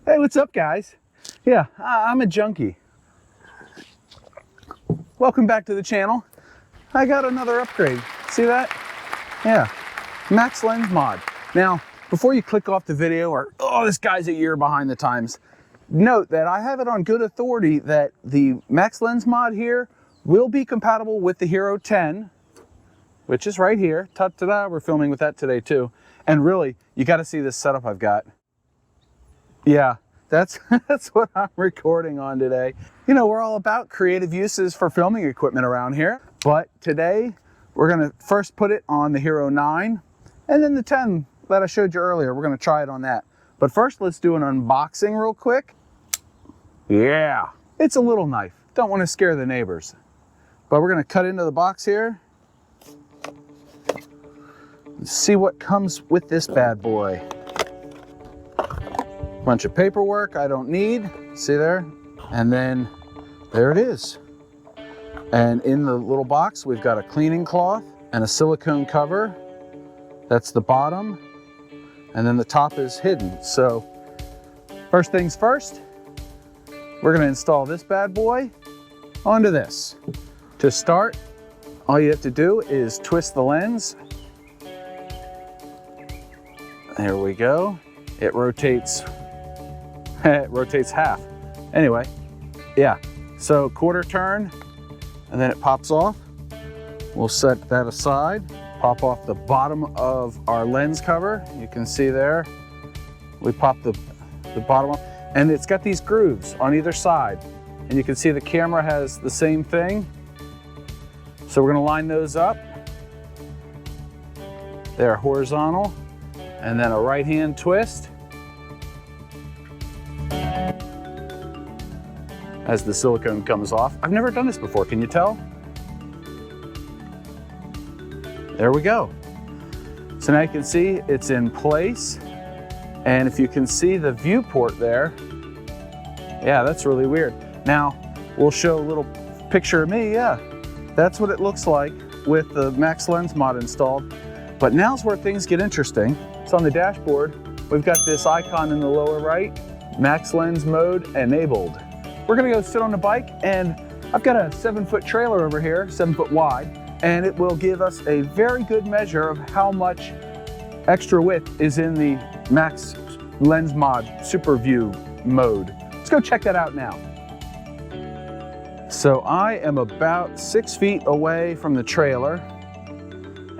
Hey, what's up, guys? Yeah, I'm a junkie. Welcome back to the channel. I got another upgrade. See that? Yeah, Max Lens Mod. Now, before you click off the video or, oh, this guy's a year behind the times, note that I have it on good authority that the Max Lens Mod here will be compatible with the Hero 10, which is right here. Ta-da, we're filming with that today too. And really, you got to see this setup I've got. Yeah, that's what I'm recording on today. You know, we're all about creative uses for filming equipment around here, but today we're gonna first put it on the Hero 9 and then the 10 that I showed you earlier. We're gonna try it on that. But first, let's do an unboxing real quick. Yeah, it's a little knife. Don't want to scare the neighbors. But we're gonna cut into the box here. Let's see what comes with this bad boy. Bunch of paperwork I don't need, see there? And then there it is. And in the little box, we've got a cleaning cloth and a silicone cover. That's the bottom. And then the top is hidden. So first things first, we're gonna install this bad boy onto this. To start, all you have to do is twist the lens. There we go. It rotates. It rotates half. Anyway, yeah, so quarter turn, and then it pops off. We'll set that aside, pop off the bottom of our lens cover. You can see there, we pop the bottom off, and it's got these grooves on either side. And you can see the camera has the same thing. So we're gonna line those up. They're horizontal, and then a right-hand twist. As the silicone comes off. I've never done this before, can you tell? There we go. So now you can see it's in place. And if you can see the viewport there, yeah, that's really weird. Now, we'll show a little picture of me, yeah. That's what it looks like with the Max Lens Mod installed. But now's where things get interesting. It's on the dashboard. We've got this icon in the lower right, Max Lens Mode enabled. We're gonna go sit on the bike, and I've got a 7-foot trailer over here, 7 foot wide, and it will give us a very good measure of how much extra width is in the Max Lens Mod SuperView mode. Let's go check that out now. So I am about 6 feet away from the trailer,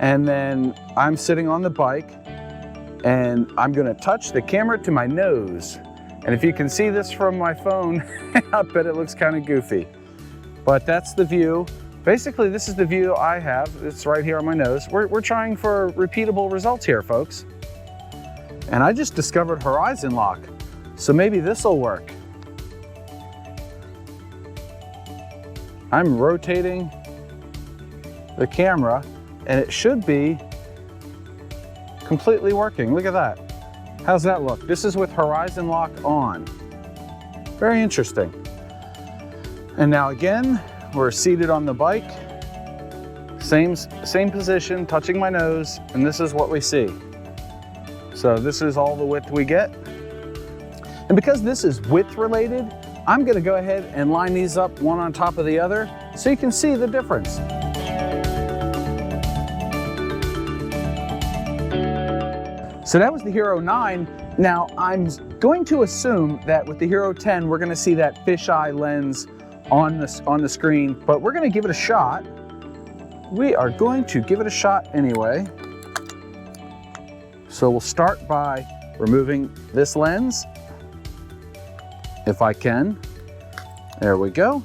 and then I'm sitting on the bike, and I'm gonna touch the camera to my nose. And if you can see this from my phone, I bet it looks kind of goofy. But that's the view. Basically, this is the view I have. It's right here on my nose. We're trying for repeatable results here, folks. And I just discovered horizon lock. So maybe this will work. I'm rotating the camera, and it should be completely working. Look at that. How's that look? This is with horizon lock on. Very interesting. And now again, we're seated on the bike. Same position, touching my nose, and this is what we see. So this is all the width we get. And because this is width related, I'm gonna go ahead and line these up one on top of the other so you can see the difference. So that was the Hero 9. Now I'm going to assume that with the Hero 10, we're gonna see that fisheye lens on the screen, but we're gonna give it a shot. We are going to give it a shot anyway. So we'll start by removing this lens, if I can. There we go.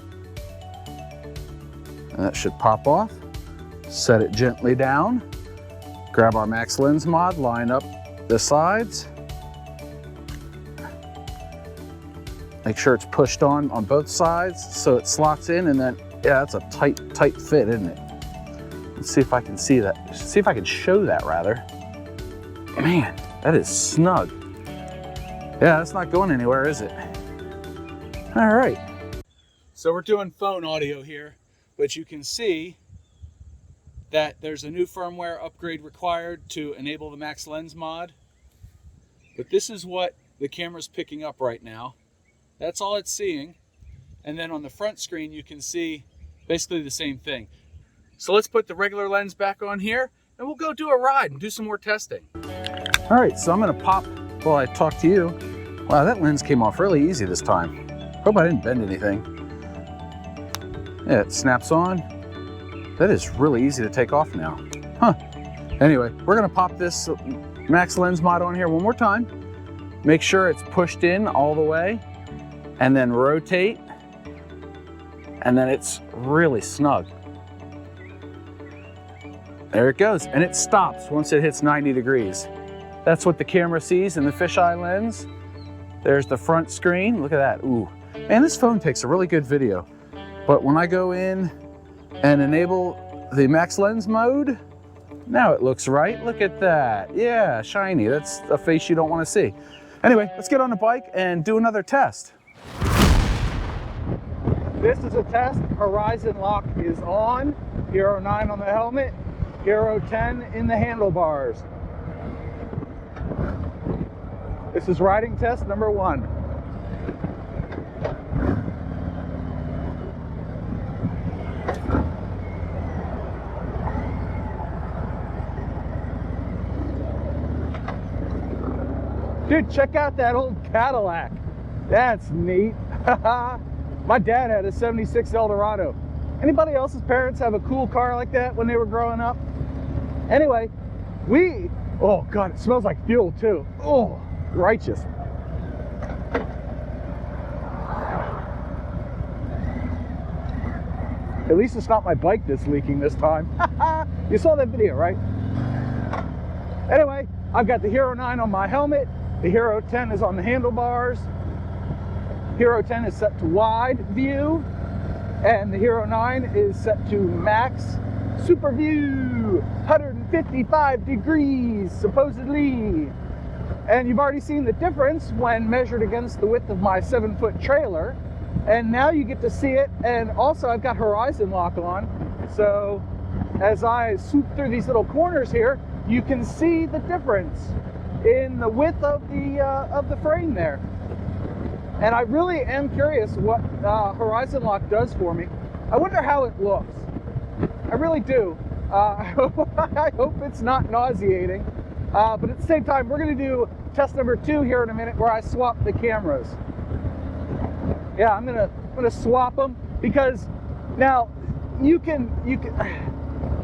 And that should pop off. Set it gently down. Grab our Max Lens Mod, line up the sides. Make sure it's pushed on both sides so it slots in, and then, yeah, that's a tight fit, isn't it? Let's see if I can see that. See if I can show that, rather. Man, that is snug. Yeah, that's not going anywhere, is it? All right. So we're doing phone audio here, but you can see that there's a new firmware upgrade required to enable the Max Lens Mod. But this is what the camera's picking up right now. That's all it's seeing. And then on the front screen, you can see basically the same thing. So let's put the regular lens back on here and we'll go do a ride and do some more testing. All right, so I'm gonna pop while I talk to you. Wow, that lens came off really easy this time. Hope I didn't bend anything. Yeah, it snaps on. That is really easy to take off now. Huh. Anyway, we're gonna pop this Max Lens Mod on here one more time. Make sure it's pushed in all the way and then rotate. And then it's really snug. There it goes, and it stops once it hits 90 degrees. That's what the camera sees in the fisheye lens. There's the front screen, look at that, ooh. Man, this phone takes a really good video. But when I go in and enable the Max Lens mode, now it looks right, look at that. Yeah, shiny, that's a face you don't wanna see. Anyway, let's get on the bike and do another test. This is a test. Horizon lock is on. Hero 9 on the helmet. Hero 10 in the handlebars. This is riding test number 1. Dude, check out that old Cadillac. That's neat. My dad had a 76 Eldorado. Anybody else's parents have a cool car like that when they were growing up? Anyway, oh God, it smells like fuel too. Oh, righteous. At least it's not my bike that's leaking this time. You saw that video, right? Anyway, I've got the Hero 9 on my helmet. The Hero 10 is on the handlebars. Hero 10 is set to wide view, and the Hero 9 is set to max SuperView, 155 degrees, supposedly. And you've already seen the difference when measured against the width of my 7-foot trailer. And now you get to see it, and also I've got Horizon lock on. So as I swoop through these little corners here, you can see the difference in the width of the frame there. And I really am curious what Horizon lock does for me. I wonder how it looks. I really do. I hope it's not nauseating. But at the same time, we're going to do test number 2 here in a minute, where I swap the cameras. Yeah, I'm gonna swap them, because now you can.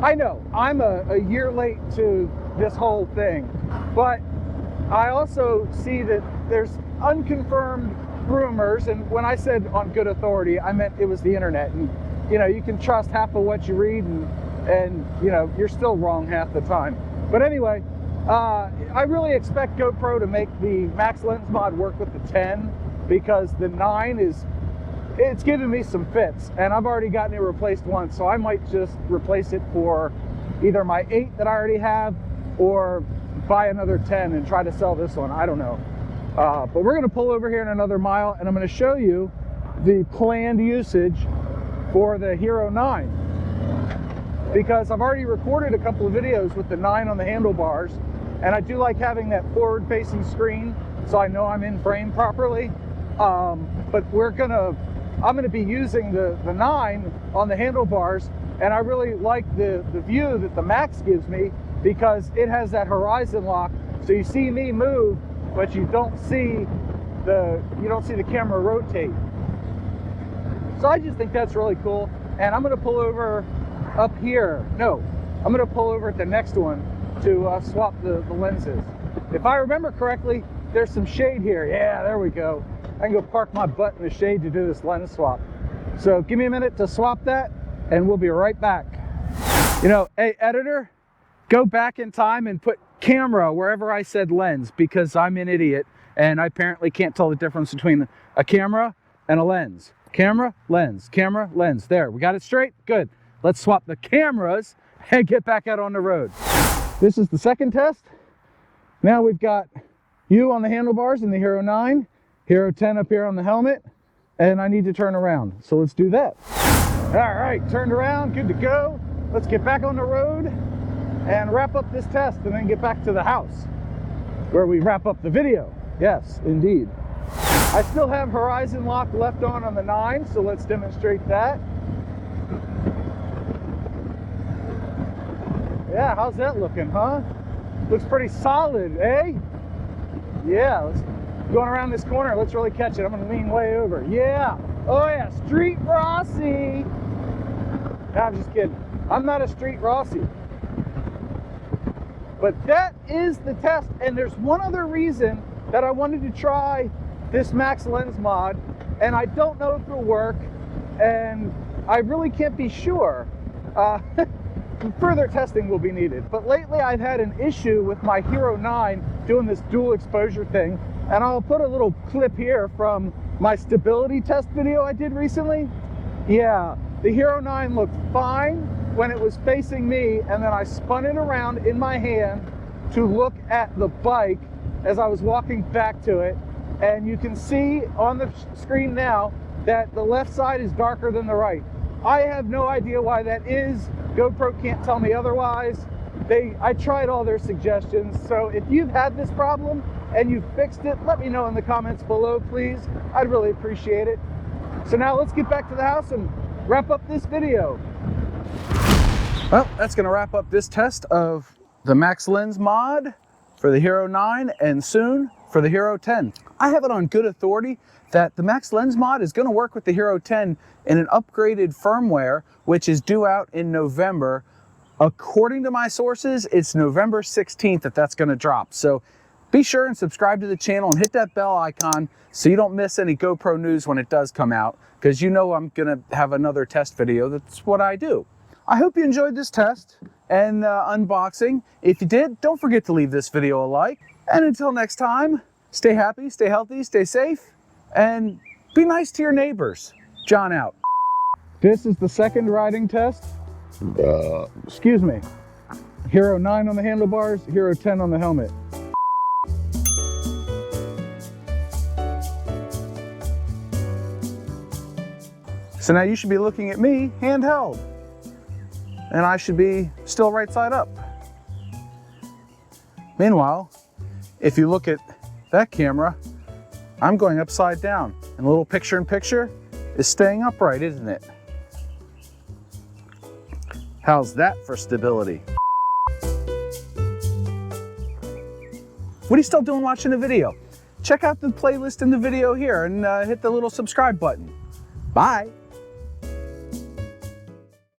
I know I'm a year late to this whole thing, but I also see that there's unconfirmed rumors, and when I said on good authority, I meant it was the internet, and you know, you can trust half of what you read, and you know, you're still wrong half the time. But anyway, I really expect GoPro to make the Max Lens Mod work with the 10, because the 9 it's giving me some fits, and I've already gotten it replaced once, so I might just replace it for either my 8 that I already have, or buy another 10 and try to sell this one. I don't know. But we're going to pull over here in another mile, and I'm going to show you the planned usage for the Hero 9, because I've already recorded a couple of videos with the 9 on the handlebars, and I do like having that forward-facing screen so I know I'm in frame properly. But I'm gonna be using the 9 on the handlebars, and I really like the view that the Max gives me, because it has that horizon lock, so you see me move, but you don't see the camera rotate. So I just think that's really cool, and I'm gonna pull over up here. No, I'm gonna pull over at the next one to swap the lenses. If I remember correctly, there's some shade here. Yeah, there we go. I can go park my butt in the shade to do this lens swap. So give me a minute to swap that, and we'll be right back. You know, hey editor, go back in time and put camera wherever I said lens, because I'm an idiot and I apparently can't tell the difference between a camera and a lens. Camera, lens, camera, lens. There, we got it straight? Good. Let's swap the cameras and get back out on the road. This is the second test. Now we've got you on the handlebars in the Hero 9, Hero 10 up here on the helmet, and I need to turn around. So let's do that. All right, turned around, good to go. Let's get back on the road and wrap up this test, and then get back to the house where we wrap up the video. Yes, indeed. I still have horizon lock left on the 9, so let's demonstrate that. Yeah, how's that looking, huh? Looks pretty solid, eh? Yeah, let's going around this corner. Let's really catch it. I'm gonna lean way over. Yeah. Oh yeah, Street Rossi. No, I'm just kidding. I'm not a Street Rossi. But that is the test, and there's one other reason that I wanted to try this max lens mod, and I don't know if it'll work, and I really can't be sure. Further testing will be needed. But lately I've had an issue with my Hero 9 doing this dual exposure thing, and I'll put a little clip here from my stability test video I did recently. Yeah, the Hero 9 looked fine when it was facing me, and then I spun it around in my hand to look at the bike as I was walking back to it, and you can see on the screen now that the left side is darker than the right. I have no idea why that is. GoPro can't tell me otherwise. I tried all their suggestions, so if you've had this problem and you've fixed it, let me know in the comments below, please. I'd really appreciate it. So now let's get back to the house and wrap up this video. Well, that's gonna wrap up this test of the Max Lens mod for the Hero 9 and soon for the Hero 10. I have it on good authority that the Max Lens mod is gonna work with the Hero 10 in an upgraded firmware, which is due out in November. According to my sources, it's November 16th that that's gonna drop. So be sure and subscribe to the channel and hit that bell icon so you don't miss any GoPro news when it does come out, because you know I'm gonna have another test video. That's what I do. I hope you enjoyed this test and unboxing. If you did, don't forget to leave this video a like. And until next time, stay happy, stay healthy, stay safe, and be nice to your neighbors. John out. This is the second riding test. Excuse me. Hero 9 on the handlebars, Hero 10 on the helmet. So now you should be looking at me handheld, and I should be still right side up. Meanwhile, if you look at that camera, I'm going upside down, and a little picture in picture is staying upright, isn't it? How's that for stability? What are you still doing watching the video? Check out the playlist in the video here and hit the little subscribe button. Bye.